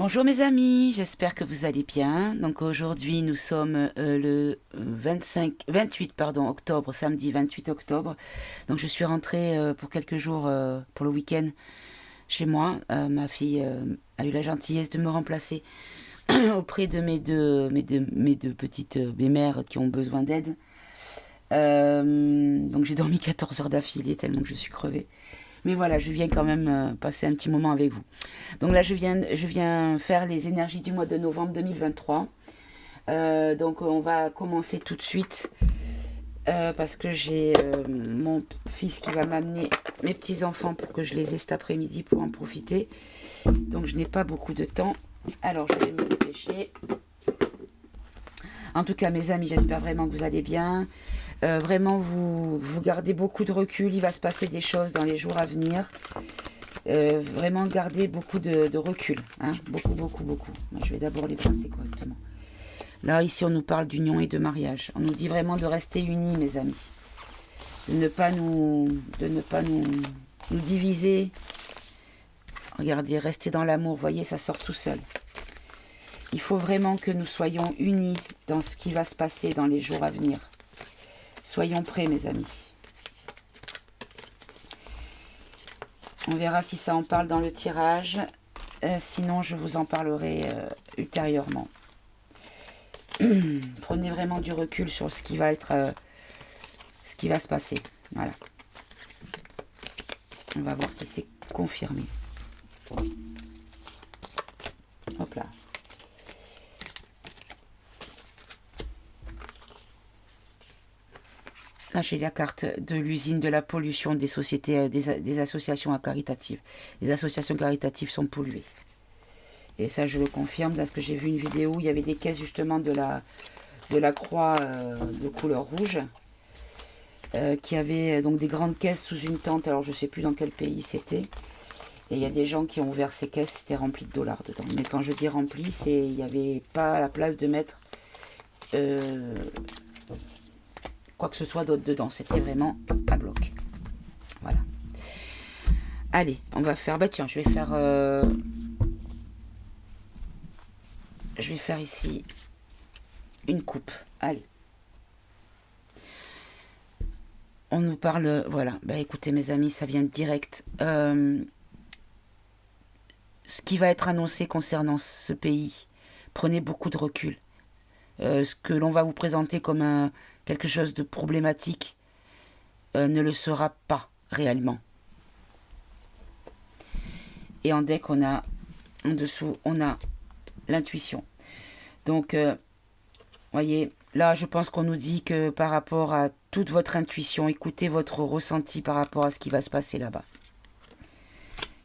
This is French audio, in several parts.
Bonjour mes amis, j'espère que vous allez bien. Donc aujourd'hui nous sommes le 28 octobre, samedi 28 octobre. Donc je suis rentrée pour quelques jours pour le week-end chez moi. Ma fille a eu la gentillesse de me remplacer auprès de mes deux petites mères qui ont besoin d'aide. Donc j'ai dormi 14 heures d'affilée tellement que je suis crevée. Mais voilà, je viens quand même passer un petit moment avec vous. Donc là, je viens faire les énergies du mois de novembre 2023. Donc on va commencer tout de suite parce que j'ai mon fils qui va m'amener mes petits-enfants pour que je les ai cet après-midi pour en profiter. Donc je n'ai pas beaucoup de temps. Alors je vais me dépêcher. En tout cas, mes amis, j'espère vraiment que vous allez bien. Vraiment, vous gardez beaucoup de recul. Il va se passer des choses dans les jours à venir. Vraiment, gardez beaucoup de recul. Hein, beaucoup. Je vais d'abord les placer correctement. Là, ici, on nous parle d'union et de mariage. On nous dit vraiment de rester unis, mes amis. De ne pas nous diviser. Regardez, rester dans l'amour. Vous voyez, ça sort tout seul. Il faut vraiment que nous soyons unis dans ce qui va se passer dans les jours à venir. Soyons prêts, mes amis. On verra si ça en parle dans le tirage. Sinon, je vous en parlerai ultérieurement. Prenez vraiment du recul sur ce qui va être, ce qui va se passer. Voilà. On va voir si c'est confirmé. Hop là. Là, j'ai la carte de l'usine de la pollution des sociétés, des associations caritatives. Les associations caritatives sont polluées. Et ça, je le confirme parce que j'ai vu une vidéo où il y avait des caisses justement de la croix de couleur rouge qui avaient donc des grandes caisses sous une tente. Alors, je ne sais plus dans quel pays c'était. Et il y a des gens qui ont ouvert ces caisses, c'était rempli de dollars dedans. Mais quand je dis rempli, il n'y avait pas la place de mettre quoi que ce soit d'autre dedans. C'était vraiment à bloc. Voilà. Allez, on va faire... Bah tiens, je vais faire ici une coupe. Allez. On nous parle... Voilà. Bah écoutez mes amis, ça vient direct. Ce qui va être annoncé concernant ce pays, prenez beaucoup de recul. Ce que l'on va vous présenter comme quelque chose de problématique ne le sera pas réellement. Et en deck, on a en dessous, on a l'intuition. Donc, voyez, là, je pense qu'on nous dit que par rapport à toute votre intuition, écoutez votre ressenti par rapport à ce qui va se passer là-bas.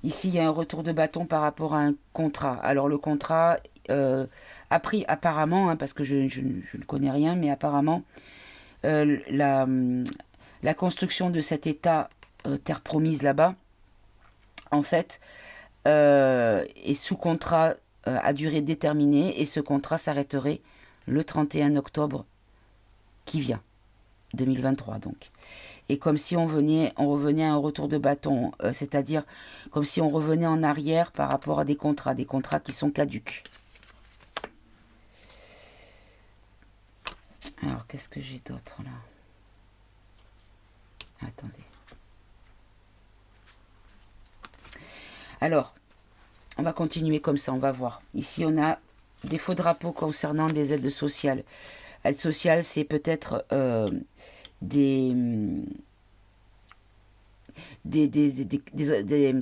Ici, il y a un retour de bâton par rapport à un contrat. Alors, le contrat, apparemment, hein, parce que je ne connais rien, mais apparemment, la construction de cet état terre promise là-bas, en fait, est sous contrat à durée déterminée, et ce contrat s'arrêterait le 31 octobre qui vient, 2023 donc. Et comme si on revenait à un retour de bâton, c'est-à-dire comme si on revenait en arrière par rapport à des contrats qui sont caducs. Alors, qu'est-ce que j'ai d'autre là? Attendez. Alors, on va continuer comme ça, on va voir. Ici, on a des faux drapeaux concernant des aides sociales. Aides sociales, c'est peut-être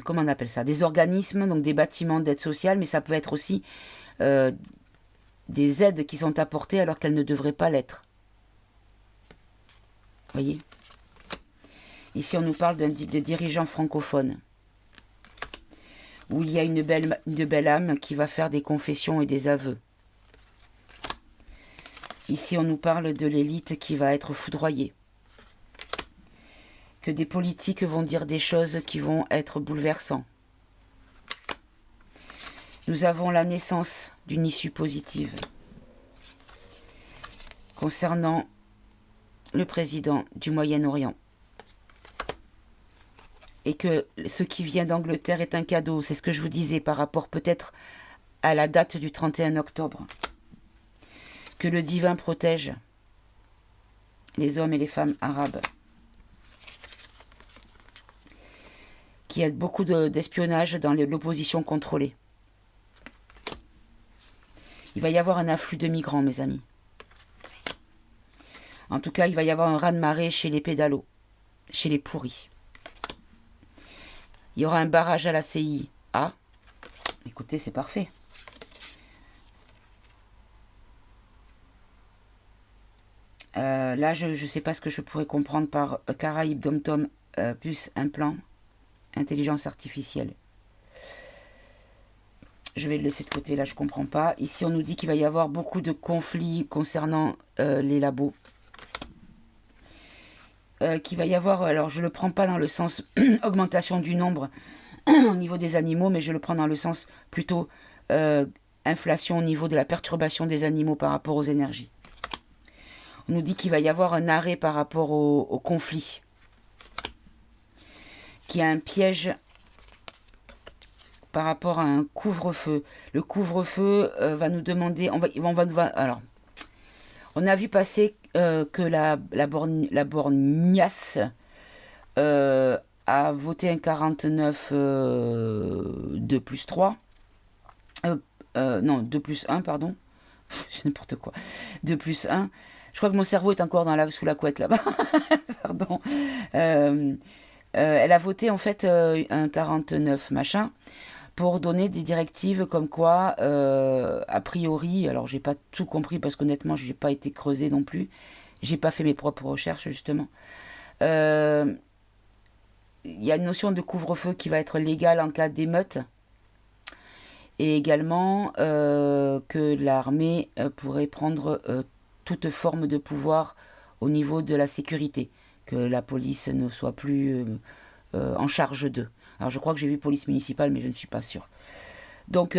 comment on appelle ça, des organismes, donc des bâtiments d'aide sociale, mais ça peut être aussi des aides qui sont apportées alors qu'elles ne devraient pas l'être. Voyez? Ici, on nous parle de dirigeants francophones, où il y a une belle âme qui va faire des confessions et des aveux. Ici, on nous parle de l'élite qui va être foudroyée. Que des politiques vont dire des choses qui vont être bouleversantes. Nous avons la naissance d'une issue positive. Concernant le président du Moyen-Orient. Et que ce qui vient d'Angleterre est un cadeau. C'est ce que je vous disais par rapport peut-être à la date du 31 octobre. Que le divin protège les hommes et les femmes arabes. Qu'il y a beaucoup d'espionnage dans l'opposition contrôlée. Il va y avoir un afflux de migrants, mes amis. En tout cas, il va y avoir un raz-de-marée chez les pédalos, chez les pourris. Il y aura un barrage à la CIA. Écoutez, c'est parfait. Là, je ne sais pas ce que je pourrais comprendre par Caraïbes, Dom-Tom, plus implant, intelligence artificielle. Je vais le laisser de côté, là, je ne comprends pas. Ici, on nous dit qu'il va y avoir beaucoup de conflits concernant les labos. Qu'il va y avoir, alors je ne le prends pas dans le sens augmentation du nombre au niveau des animaux, mais je le prends dans le sens plutôt inflation au niveau de la perturbation des animaux par rapport aux énergies. On nous dit qu'il va y avoir un arrêt par rapport au conflit, qu'il y a un piège par rapport à un couvre-feu. Le couvre-feu va nous demander, alors, on a vu passer que la borgnasse a voté un 49 2 plus 3. Non, 2 plus 1, pardon. C'est n'importe quoi. 2 plus 1. Je crois que mon cerveau est encore sous la couette là-bas. Pardon. Elle a voté en fait un 49 machin pour donner des directives comme quoi, a priori, alors j'ai pas tout compris parce qu'honnêtement j'ai pas été creusé non plus, j'ai pas fait mes propres recherches justement. Il y a une notion de couvre-feu qui va être légale en cas d'émeute et également que l'armée pourrait prendre toute forme de pouvoir au niveau de la sécurité, que la police ne soit plus en charge d'eux. Alors je crois que j'ai vu police municipale, mais je ne suis pas sûre. Donc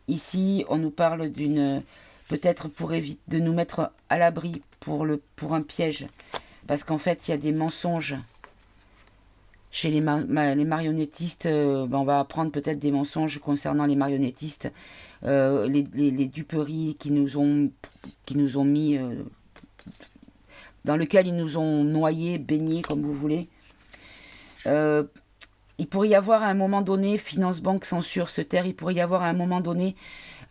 ici, on nous parle d'une... Peut-être pour éviter de nous mettre à l'abri pour un piège. Parce qu'en fait, il y a des mensonges. Chez les marionnettistes, on va apprendre peut-être des mensonges concernant les marionnettistes. Les duperies qui nous ont mis... dans lequel ils nous ont noyés, baignés, comme vous voulez. Il pourrait y avoir à un moment donné, Finance Banque censure se taire, il pourrait y avoir à un moment donné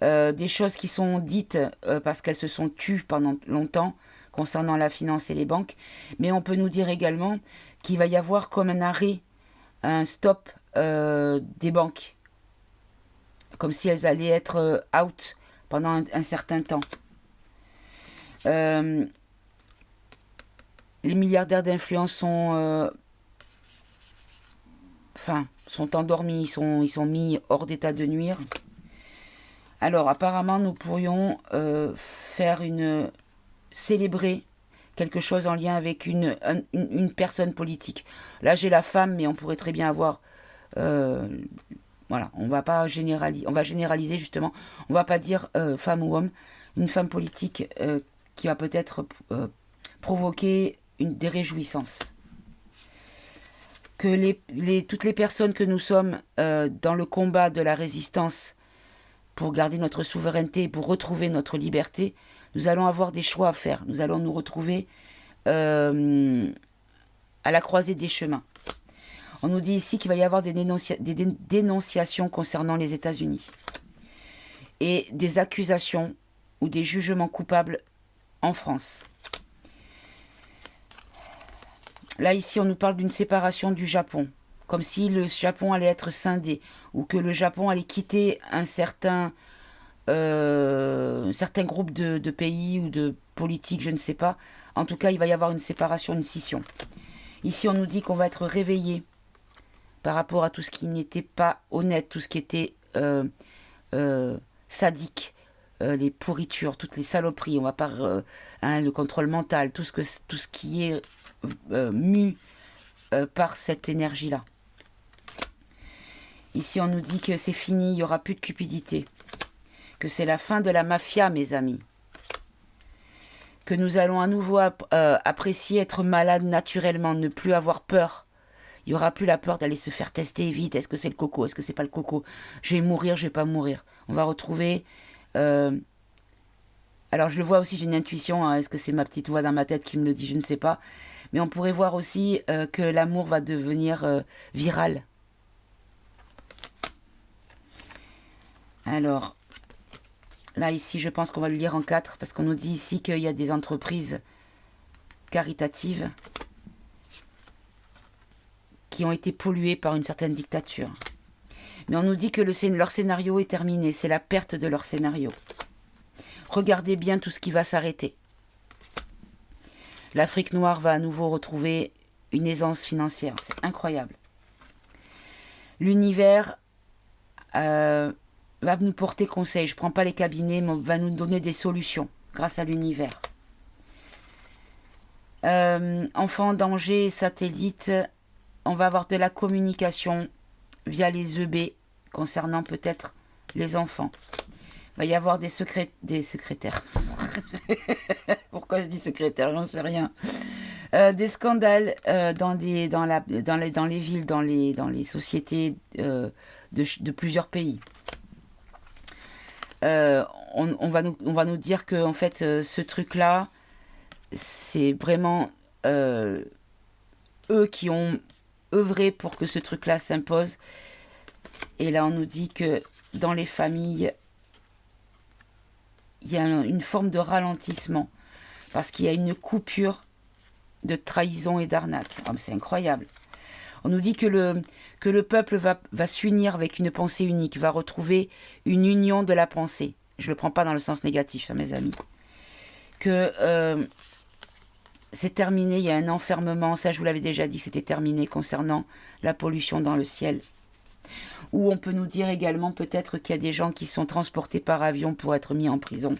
des choses qui sont dites parce qu'elles se sont tues pendant longtemps concernant la finance et les banques. Mais on peut nous dire également qu'il va y avoir comme un arrêt, un stop des banques. Comme si elles allaient être out pendant un certain temps. Les milliardaires d'influence sont endormis, ils sont mis hors d'état de nuire. Alors apparemment nous pourrions célébrer quelque chose en lien avec une personne politique. Là j'ai la femme, mais on pourrait très bien avoir voilà, on va pas généraliser, on va généraliser justement, on va pas dire femme ou homme, une femme politique qui va peut-être provoquer des réjouissances. Que toutes les personnes que nous sommes dans le combat de la résistance pour garder notre souveraineté et pour retrouver notre liberté, nous allons avoir des choix à faire. Nous allons nous retrouver à la croisée des chemins. On nous dit ici qu'il va y avoir des dénonciations concernant les États-Unis et des accusations ou des jugements coupables en France. Là, ici, on nous parle d'une séparation du Japon, comme si le Japon allait être scindé, ou que le Japon allait quitter un certain groupe de pays ou de politiques, je ne sais pas. En tout cas, il va y avoir une séparation, une scission. Ici, on nous dit qu'on va être réveillé par rapport à tout ce qui n'était pas honnête, tout ce qui était sadique, les pourritures, toutes les saloperies, on va pas le contrôle mental, tout ce qui est mu par cette énergie-là. Ici, on nous dit que c'est fini, il n'y aura plus de cupidité, que c'est la fin de la mafia, mes amis, que nous allons à nouveau apprécier être malade naturellement, ne plus avoir peur. Il n'y aura plus la peur d'aller se faire tester vite. Est-ce que c'est le coco? Est-ce que c'est pas le coco? Je vais mourir, je vais pas mourir. On va retrouver... alors je le vois aussi, j'ai une intuition. Hein, est-ce que c'est ma petite voix dans ma tête qui me le dit? Je ne sais pas. Mais on pourrait voir aussi que l'amour va devenir viral. Alors, là ici, je pense qu'on va le lire en 4 parce qu'on nous dit ici qu'il y a des entreprises caritatives qui ont été polluées par une certaine dictature. Mais on nous dit que leur scénario est terminé, c'est la perte de leur scénario. Regardez bien tout ce qui va s'arrêter. L'Afrique noire va à nouveau retrouver une aisance financière, c'est incroyable. L'univers va nous porter conseil, je ne prends pas les cabinets, mais va nous donner des solutions grâce à l'univers. Enfants en danger, satellites, on va avoir de la communication via les EB concernant peut-être les enfants. Il va y avoir des secrétaires. Pourquoi je dis secrétaire? J'en sais rien. Des scandales dans les villes, dans les sociétés de plusieurs pays. On va nous dire que en fait, ce truc-là, c'est vraiment eux qui ont œuvré pour que ce truc-là s'impose. Et là, on nous dit que dans les familles, il y a une forme de ralentissement parce qu'il y a une coupure de trahison et d'arnaque. Oh, c'est incroyable. On nous dit que le peuple va s'unir avec une pensée unique, va retrouver une union de la pensée. Je ne le prends pas dans le sens négatif, hein, mes amis. Que c'est terminé, il y a un enfermement, ça je vous l'avais déjà dit, c'était terminé concernant la pollution dans le ciel. Ou on peut nous dire également peut-être qu'il y a des gens qui sont transportés par avion pour être mis en prison.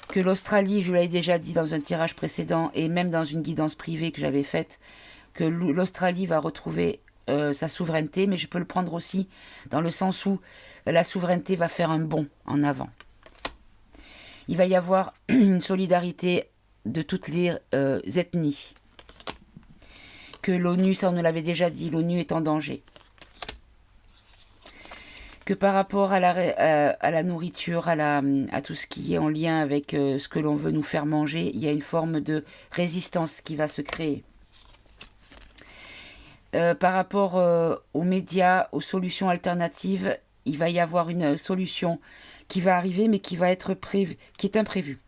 Que l'Australie, je vous l'avais déjà dit dans un tirage précédent et même dans une guidance privée que j'avais faite, que l'Australie va retrouver sa souveraineté, mais je peux le prendre aussi dans le sens où la souveraineté va faire un bond en avant. Il va y avoir une solidarité de toutes les ethnies. Que l'ONU, ça on nous l'avait déjà dit, l'ONU est en danger. Que par rapport à la nourriture, à tout ce qui est en lien avec ce que l'on veut nous faire manger, il y a une forme de résistance qui va se créer. Par rapport aux médias, aux solutions alternatives, il va y avoir une solution qui va arriver, mais qui va être qui est imprévue.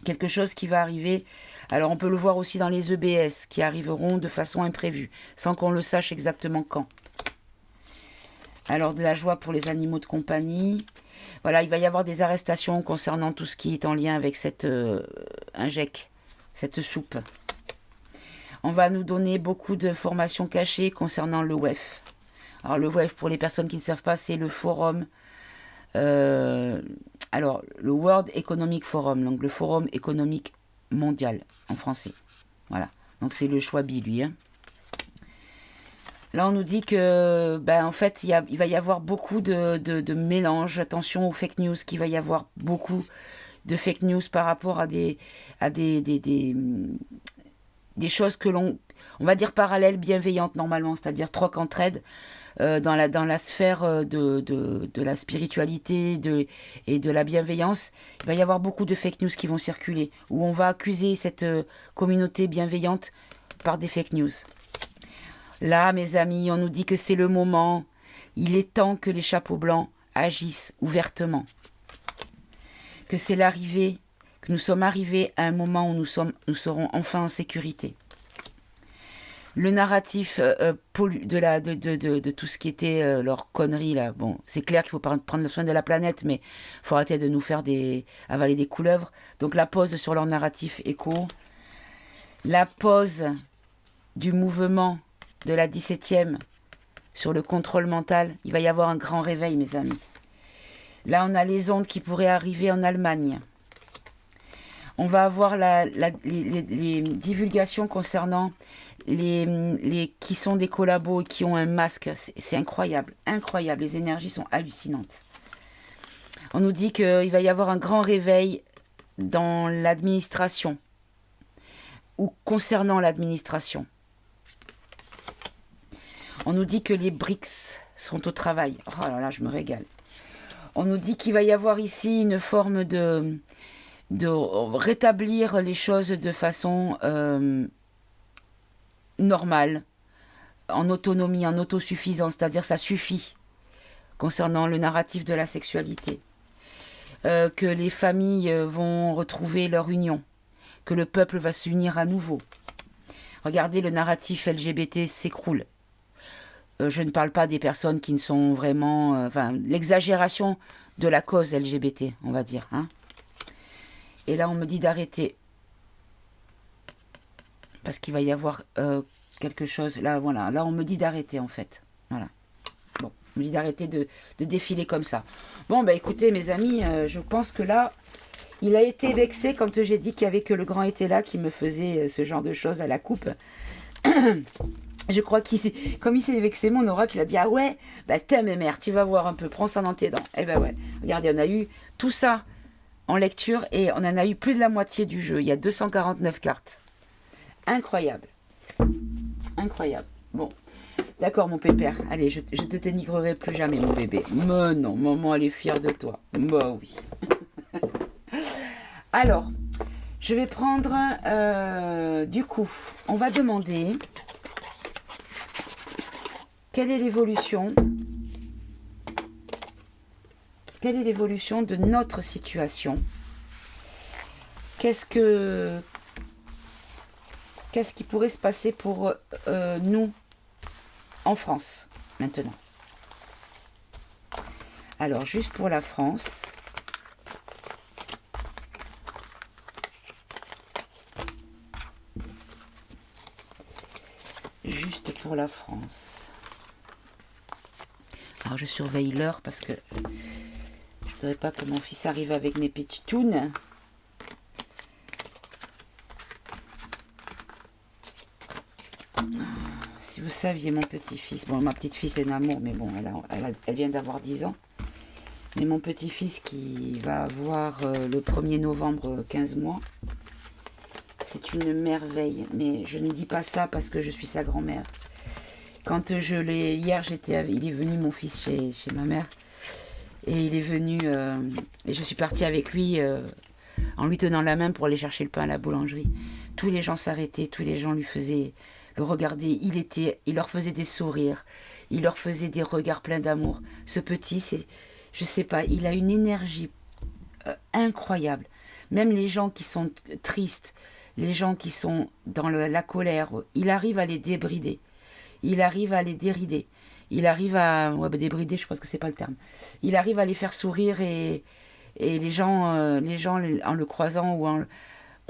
Quelque chose qui va arriver, alors on peut le voir aussi dans les EBS, qui arriveront de façon imprévue, sans qu'on le sache exactement quand. Alors de la joie pour les animaux de compagnie. Voilà, il va y avoir des arrestations concernant tout ce qui est en lien avec cette injecte, cette soupe. On va nous donner beaucoup de formations cachées concernant le WEF. Alors le WEF, pour les personnes qui ne savent pas, c'est le forum, alors le World Economic Forum, donc le forum économique mondial en français. Voilà, donc c'est le Schwabi lui. Hein. Là on nous dit que, en fait, il va y avoir beaucoup de mélange. Attention aux fake news, qu'il va y avoir beaucoup de fake news par rapport à des choses que on va dire parallèles, bienveillantes normalement, c'est-à-dire troc entraide dans la sphère de la spiritualité et de la bienveillance. Il va y avoir beaucoup de fake news qui vont circuler, où on va accuser cette communauté bienveillante par des fake news. Là, mes amis, on nous dit que c'est le moment, il est temps que les chapeaux blancs agissent ouvertement. Que c'est l'arrivée, que nous sommes arrivés à un moment où nous serons enfin en sécurité. Le narratif de tout ce qui était leur connerie, là, bon, c'est clair qu'il faut prendre soin de la planète, mais il faut arrêter de nous faire avaler des couleuvres. Donc la pause sur leur narratif éco, la pause du mouvement de la 17e sur le contrôle mental, il va y avoir un grand réveil, mes amis. Là, on a les ondes qui pourraient arriver en Allemagne. On va avoir les divulgations concernant qui sont des collabos et qui ont un masque. C'est incroyable, incroyable. Les énergies sont hallucinantes. On nous dit qu'il va y avoir un grand réveil dans l'administration ou concernant l'administration. On nous dit que les BRICS sont au travail. Oh là là, je me régale. On nous dit qu'il va y avoir ici une forme de rétablir les choses de façon normale, en autonomie, en autosuffisance, c'est-à-dire ça suffit concernant le narratif de la sexualité. Que les familles vont retrouver leur union, que le peuple va s'unir à nouveau. Regardez, le narratif LGBT s'écroule. Je ne parle pas des personnes qui ne sont vraiment... l'exagération de la cause LGBT, on va dire. Hein. Et là, on me dit d'arrêter. Parce qu'il va y avoir quelque chose... Là, voilà. Là, on me dit d'arrêter, en fait. Voilà. Bon, on me dit d'arrêter de défiler comme ça. Bon, bah écoutez, mes amis, je pense que là... Il a été vexé quand j'ai dit qu'il y avait que le grand était là qui me faisait ce genre de choses à la coupe. Je crois comme il s'est vexé, mon oracle, il a dit « Ah ouais, bah t'aimes mère, tu vas voir un peu, prends ça dans tes dents. » Eh ben ouais, regardez, on a eu tout ça en lecture et on en a eu plus de la moitié du jeu. Il y a 249 cartes. Incroyable. Incroyable. Bon, d'accord mon pépère. Allez, je te dénigrerai plus jamais mon bébé. Mais non, maman elle est fière de toi. Bah oui. Alors, je vais prendre, du coup, on va demander quelle est l'évolution de notre situation. Qu'est-ce qui pourrait se passer pour nous en France maintenant? Alors, juste pour la France. Juste pour la France. Alors je surveille l'heure parce que je ne voudrais pas que mon fils arrive avec mes petits toons. Si vous saviez mon petit-fils, bon ma petite-fille c'est un amour, mais bon elle vient d'avoir 10 ans. Mais mon petit-fils qui va avoir le 1er novembre 15 mois. C'est une merveille, mais je ne dis pas ça parce que je suis sa grand-mère. Quand hier il est venu mon fils chez ma mère et il est venu et je suis partie avec lui en lui tenant la main pour aller chercher le pain à la boulangerie. Tous les gens s'arrêtaient, tous les gens le regardaient. Il leur faisait des sourires, il leur faisait des regards pleins d'amour. Ce petit, je sais pas, il a une énergie incroyable. Même les gens qui sont tristes. Les gens qui sont dans la colère, il arrive à les débrider. Il arrive à les dérider. Il arrive à... Ouais, débrider, je pense que c'est pas le terme. Il arrive à les faire sourire et les gens, en le croisant ou ont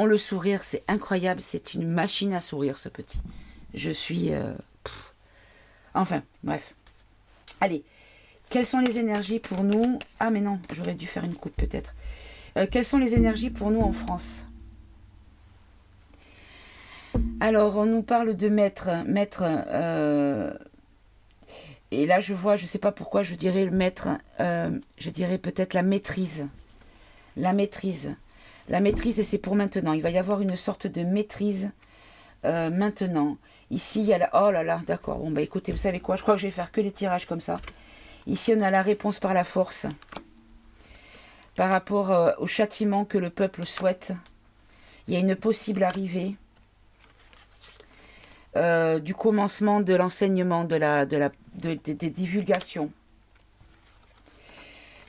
le sourire. C'est incroyable. C'est une machine à sourire, ce petit. Je suis... Enfin, bref. Allez. Quelles sont les énergies pour nous? Ah, mais non, j'aurais dû faire une coupe peut-être. Quelles sont les énergies pour nous en France? Alors, on nous parle de maître, et là je vois, je ne sais pas pourquoi je dirais le maître, je dirais peut-être la maîtrise. La maîtrise, et c'est pour maintenant. Il va y avoir une sorte de maîtrise maintenant. Ici, il y a la... Oh là là, d'accord. Bon, bah écoutez, vous savez quoi? Je crois que je vais faire que les tirages comme ça. Ici, on a la réponse par la force. Par rapport au châtiment que le peuple souhaite. Il y a une possible arrivée. Du commencement de l'enseignement, des divulgations.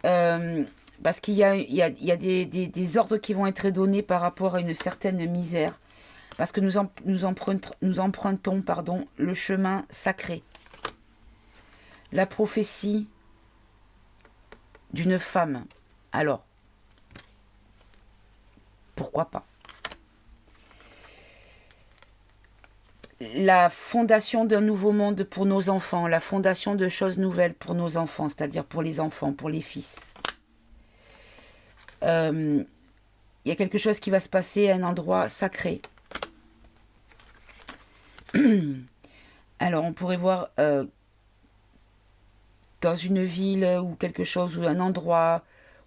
Parce qu'il y a des ordres qui vont être donnés par rapport à une certaine misère. Parce que nous empruntons le chemin sacré. La prophétie d'une femme. Alors, pourquoi pas? La fondation d'un nouveau monde pour nos enfants, la fondation de choses nouvelles pour nos enfants, c'est-à-dire pour les enfants, pour les fils. Il y a quelque chose qui va se passer à un endroit sacré. Alors, on pourrait voir dans une ville ou quelque chose, ou un endroit,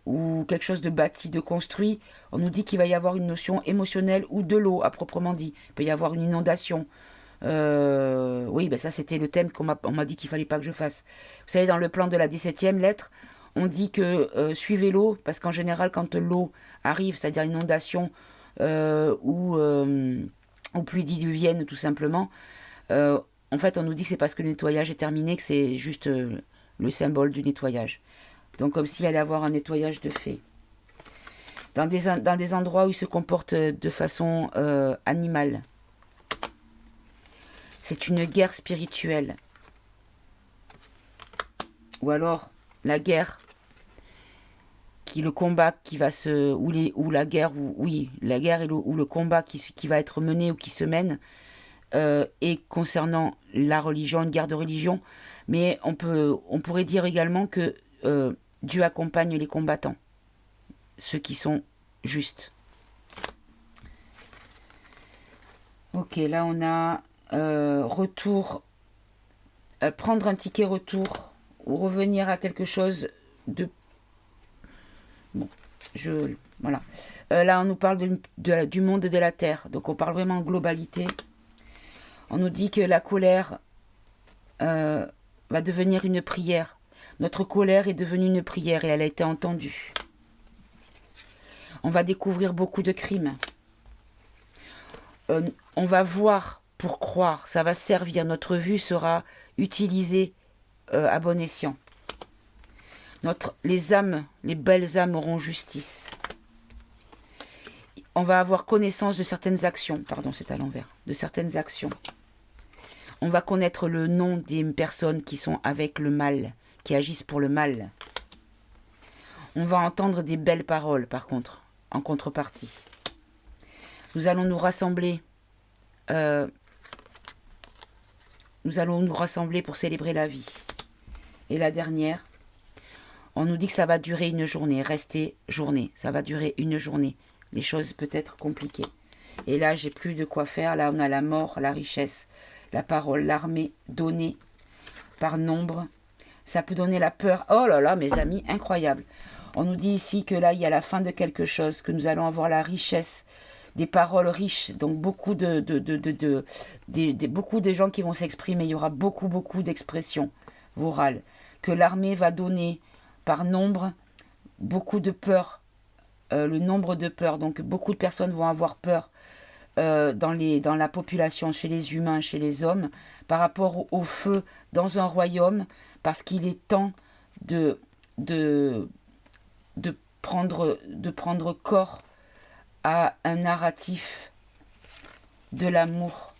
ou quelque chose de bâti, de construit, on nous dit qu'il va y avoir une notion émotionnelle ou de l'eau, à proprement dit. Il peut y avoir une inondation. Oui, ben ça c'était le thème on m'a dit qu'il fallait pas que je fasse. Vous savez, dans le plan de la 17e lettre, on dit que suivez l'eau, parce qu'en général, quand l'eau arrive, c'est-à-dire inondation ou pluie diluvienne tout simplement, en fait on nous dit que c'est parce que le nettoyage est terminé, que c'est juste le symbole du nettoyage. Donc comme s'il allait avoir un nettoyage de fait. Dans des endroits où il se comporte de façon animale. C'est une guerre spirituelle. Ou alors la guerre, le combat qui va se... Ou la guerre, oui, la guerre ou le combat qui va être mené ou qui se mène et concernant la religion, une guerre de religion. Mais on pourrait dire également que Dieu accompagne les combattants, ceux qui sont justes. Ok, là on a retour, prendre un ticket retour ou revenir à quelque chose de... Bon, voilà. Là on nous parle du monde et de la terre, donc on parle vraiment en globalité. On nous dit que la colère va devenir une prière. Notre colère est devenue une prière et elle a été entendue. On va découvrir beaucoup de crimes. On va voir pour croire, ça va servir, notre vue sera utilisée à bon escient. Les âmes, les belles âmes auront justice. On va avoir connaissance de certaines actions, pardon c'est à l'envers, de certaines actions. On va connaître le nom des personnes qui sont avec le mal, qui agissent pour le mal. On va entendre des belles paroles par contre, en contrepartie. Nous allons nous rassembler pour célébrer la vie. Et la dernière, on nous dit que ça va durer une journée, rester journée, ça va durer une journée. Les choses peuvent être compliquées. Et là, j'ai plus de quoi faire. Là, on a la mort, la richesse, la parole, l'armée donnée par nombre. Ça peut donner la peur. Oh là là, mes amis, incroyable. On nous dit ici que là, il y a la fin de quelque chose, que nous allons avoir la richesse, des paroles riches, donc beaucoup beaucoup de gens qui vont s'exprimer. Il y aura beaucoup d'expressions orales. Que l'armée va donner par nombre beaucoup de peur, le nombre de peurs. Donc beaucoup de personnes vont avoir peur dans la population, chez les humains, chez les hommes, par rapport au feu dans un royaume, parce qu'il est temps de prendre corps à un narratif de l'amour,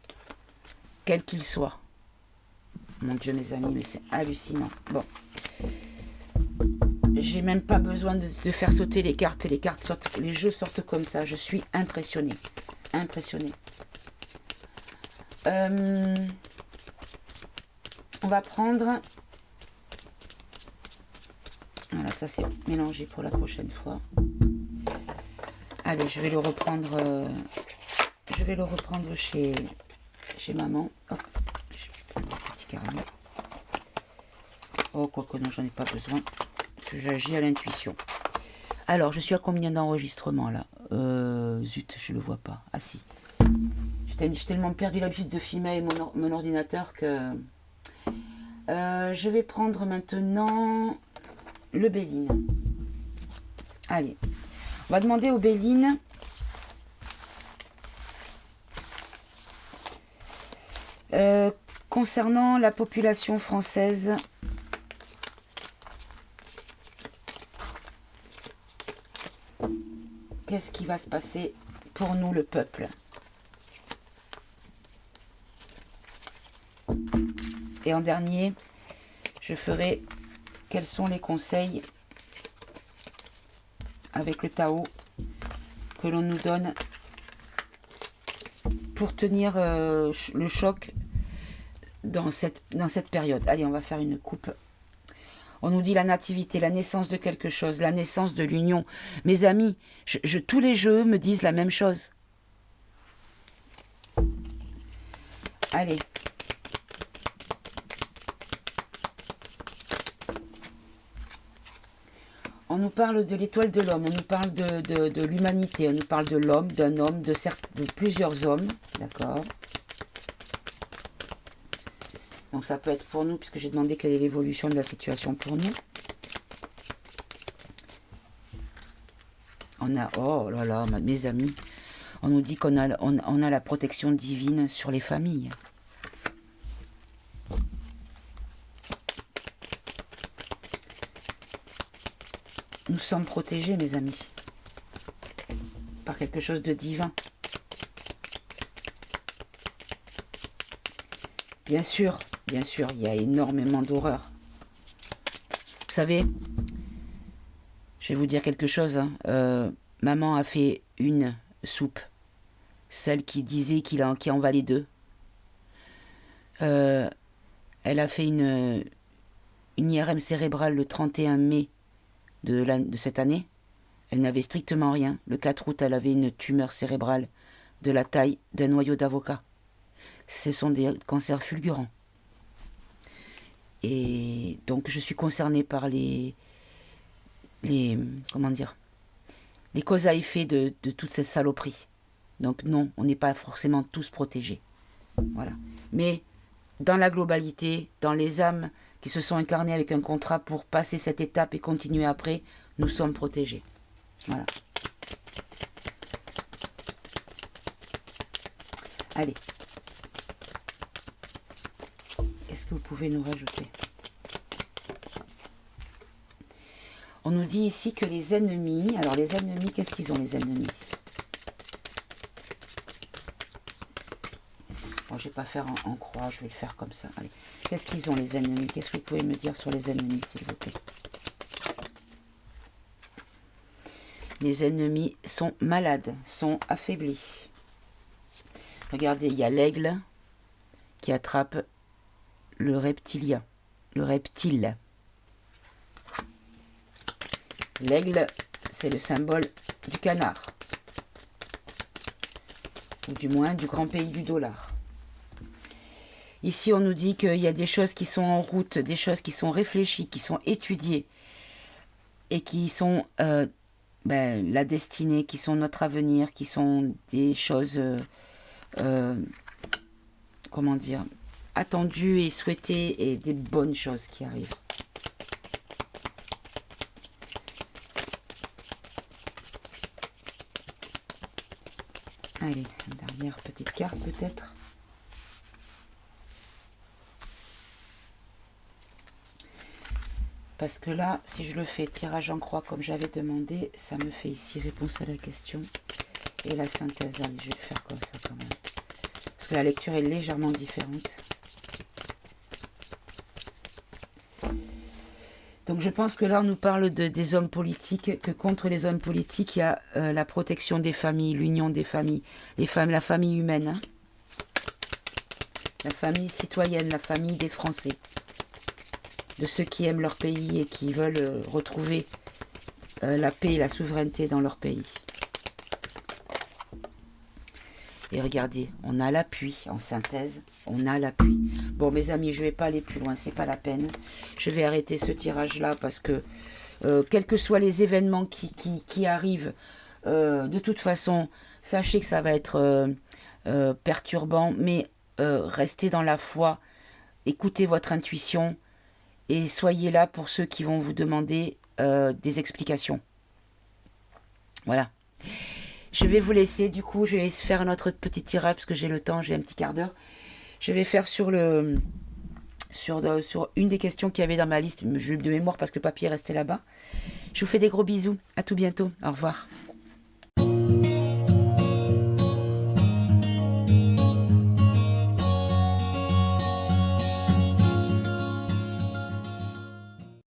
quel qu'il soit. Mon Dieu, mes amis, mais c'est hallucinant. Bon. J'ai même pas besoin de faire sauter les cartes. Les cartes sortent, les jeux sortent comme ça. Je suis impressionnée. Impressionnée. On va prendre... Voilà, ça c'est mélangé pour la prochaine fois. Allez, je vais le reprendre chez maman. Hop, je vais prendre un petit carnet. Oh, quoique non, j'en ai pas besoin. J'agis à l'intuition. Alors, je suis à combien d'enregistrements là? Zut, je le vois pas. Ah si. J'ai tellement perdu l'habitude de filmer mon ordinateur que... je vais prendre maintenant le Béline. Allez. On va demander au Béline concernant la population française. Qu'est-ce qui va se passer pour nous, le peuple? Et en dernier, je ferai quels sont les conseils avec le Tao que l'on nous donne pour tenir le choc dans cette période. Allez, on va faire une coupe. On nous dit la nativité, la naissance de quelque chose, la naissance de l'union. Mes amis, tous les jeux me disent la même chose. Allez. On nous parle de l'étoile de l'homme, on nous parle de l'humanité, on nous parle de l'homme, d'un homme, de plusieurs hommes. D'accord. Donc ça peut être pour nous, puisque j'ai demandé quelle est l'évolution de la situation pour nous. On a, oh là là, mes amis, on nous dit qu'on a, on a la protection divine sur les familles. Nous sommes protégés, mes amis, par quelque chose de divin. Bien sûr, il y a énormément d'horreur. Vous savez, je vais vous dire quelque chose. Maman a fait une soupe. Celle qui disait qui en valait deux. Elle a fait une IRM cérébrale le 31 mai de cette année. Elle n'avait strictement rien. Le 4 août, elle avait une tumeur cérébrale de la taille d'un noyau d'avocat. Ce sont des cancers fulgurants. Et donc, je suis concernée par comment dire, les causes à effet de toute cette saloperie. Donc non, on n'est pas forcément tous protégés. Voilà. Mais dans la globalité, dans les âmes qui se sont incarnées avec un contrat pour passer cette étape et continuer après, nous sommes protégés. Voilà. Allez. Qu'est-ce que vous pouvez nous rajouter ? On nous dit ici que les ennemis... Alors les ennemis, qu'est-ce qu'ils ont les ennemis ? Bon, je ne vais pas faire en croix, je vais le faire comme ça. Allez. Qu'est-ce qu'ils ont les ennemis? Qu'est-ce que vous pouvez me dire sur les ennemis, s'il vous plaît? Les ennemis sont malades, sont affaiblis. Regardez, il y a l'aigle qui attrape le reptilien, le reptile. L'aigle, c'est le symbole du canard. Ou du moins du grand pays du dollar. Ici, on nous dit qu'il y a des choses qui sont en route, des choses qui sont réfléchies, qui sont étudiées et qui sont la destinée, qui sont notre avenir, qui sont des choses, comment dire, attendues et souhaitées et des bonnes choses qui arrivent. Allez, une dernière petite carte peut-être. Parce que là, si je le fais tirage en croix comme j'avais demandé, ça me fait ici réponse à la question et la synthèse. Allez, je vais le faire comme ça quand même. Parce que la lecture est légèrement différente. Donc je pense que là, on nous parle des hommes politiques, que contre les hommes politiques, il y a la protection des familles, l'union des familles, la famille humaine, hein, la famille citoyenne, la famille des Français, de ceux qui aiment leur pays et qui veulent retrouver la paix et la souveraineté dans leur pays. Et regardez, on a l'appui en synthèse, on a l'appui. Bon, mes amis, je ne vais pas aller plus loin, c'est pas la peine. Je vais arrêter ce tirage-là parce que, quels que soient les événements qui arrivent, de toute façon, sachez que ça va être perturbant, mais restez dans la foi, écoutez votre intuition et soyez là pour ceux qui vont vous demander des explications. Voilà. Je vais vous laisser, du coup, je vais faire un autre petit tirage parce que j'ai le temps, j'ai un petit quart d'heure. Je vais faire sur une des questions qu'il y avait dans ma liste, je de mémoire parce que le papier est resté là-bas. Je vous fais des gros bisous, à tout bientôt, au revoir.